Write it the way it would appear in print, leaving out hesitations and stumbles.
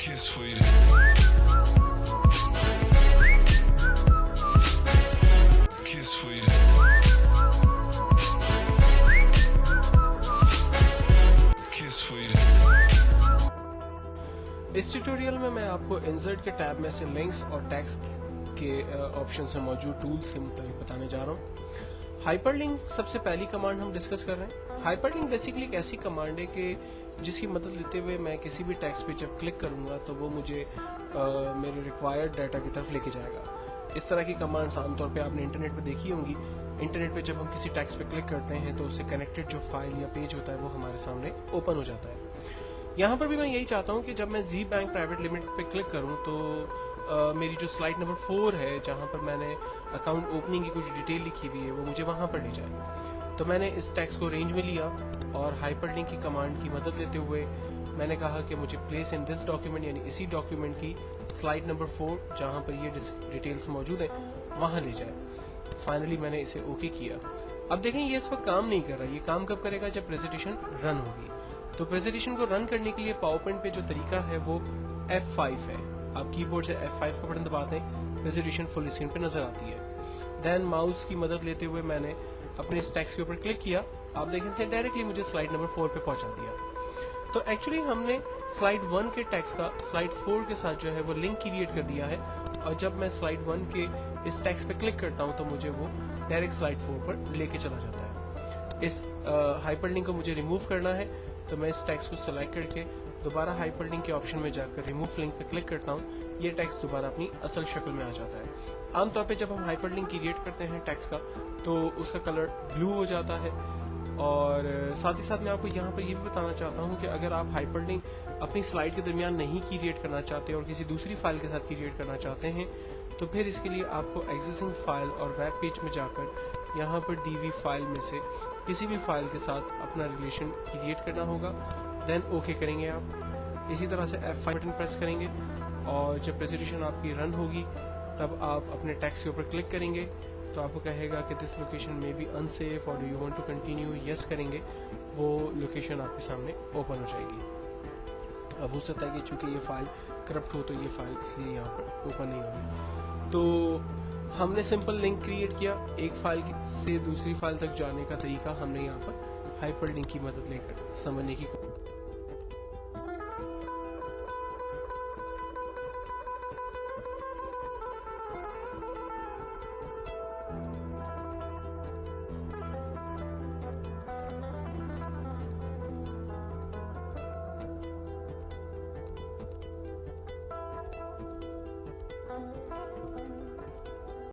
kiss for you. Kiss for you. Kiss for you. इस tutorial में मैं आपको इंसर्ट के टैब में से लिंक्स और टैग्स के ऑप्शन से मौजूद टूल्स के मुताबिक बताने जा रहा हूँ। हाइपरलिंक सबसे पहली कमांड हम डिस्कस कर रहे हैं। हाइपरलिंक बेसिकली एक ऐसी कमांड है कि जिसकी मदद लेते हुए मैं किसी भी टेक्स्ट पे जब क्लिक करूंगा तो वो मुझे मेरे रिक्वायर्ड डाटा की तरफ लेके जाएगा। इस तरह की कमांड्स आमतौर पे आपने इंटरनेट पे देखी होंगी। इंटरनेट पे जब हम किसी टेक्स्ट पे क्लिक करते हैं तो उससे कनेक्टेड जो फाइल या पेज होता है वो हमारे सामने ओपन हो जाता है। यहाँ पर भी मैं यही चाहता हूँ कि जब मैं जी बैंक प्राइवेट लिमिटेड पे क्लिक करूँ तो मेरी जो स्लाइड नंबर 4 है जहाँ पर मैंने अकाउंट ओपनिंग की कुछ डिटेल लिखी हुई है वो मुझे वहां पर ले जाए। तो मैंने इस टेक्स्ट को रेंज में लिया और हाइपरलिंक की कमांड की मदद लेते हुए मैंने कहा कि मुझे प्लेस इन दिस डॉक्यूमेंट यानी इसी डॉक्यूमेंट की स्लाइड नंबर 4 जहां पर ये डिटेल्स मौजूद है वहां ले जाए। फाइनली मैंने इसे ओके किया। अब देखें ये इस वक्त काम नहीं कर रहा। ये काम कब करेगा? जब प्रेजेंटेशन रन होगी। तो प्रेजेंटेशन को रन करने के लिए पावर पॉइंट पे जो तरीका है वो F5 है। आप कीबोर्ड से F5 का बटन दबाते हैं, प्रेजेंटेशन फुल स्क्रीन पे नजर आती है। देन माउस की मदद लेते हुए मैंने अपने इस टेक्स्ट के ऊपर क्लिक किया। आप देखें से डायरेक्टली मुझे स्लाइड नंबर 4 पे पहुंचा दिया। तो एक्चुअली हमने स्लाइड 1 के टेक्स्ट का स्लाइड 4 के साथ जो है वो लिंक क्रिएट कर दिया है और जब मैं स्लाइड 1 के इस टेक्स्ट पे क्लिक करता हूं तो मुझे वो डायरेक्ट स्लाइड 4 पर लेके चला जाता है। इस हाइपरलिंक को मुझे रिमूव करना है तो मैं इस टेक्स्ट को सिलेक्ट करके दोबारा हाइपरलिंक के ऑप्शन में जाकर रिमूव लिंक पे क्लिक करता हूँ। ये टेक्स्ट दोबारा अपनी असल शक्ल में आ जाता है। आमतौर पे जब हम हाइपरलिंक क्रिएट करते हैं टेक्स्ट का तो उसका कलर ब्लू हो जाता है। और साथ ही साथ मैं आपको यहाँ पर ये भी बताना चाहता हूँ कि अगर आप हाइपरलिंक अपनी स्लाइड के दरमियान नहीं क्रिएट करना चाहते और किसी दूसरी फाइल के साथ क्रिएट करना चाहते हैं तो फिर इसके लिए आपको एग्जिस्टिंग फाइल और वेब पेज में जाकर यहाँ पर दी हुई फाइल में से किसी भी फाइल के साथ अपना रिलेशन क्रिएट करना होगा। देन ओके करेंगे आप। इसी तरह से F5 बटन प्रेस करेंगे और जब प्रेजेंटेशन आपकी रन होगी तब आप अपने टेक्स्ट के ऊपर क्लिक करेंगे तो आपको कहेगा कि दिस लोकेशन में बी अनसेफ और do you want to continue, yes करेंगे, वो लोकेशन आपके सामने ओपन हो जाएगी। अब हो सकता है कि चूंकि ये फाइल करप्ट हो तो ये फाइल इसलिए यहाँ पर ओपन नहीं होगी। तो हमने सिंपल लिंक क्रिएट किया। एक फाइल से दूसरी फाइल तक जाने का तरीका हमने यहाँ पर हाइपरलिंक की मदद लेकर समझने की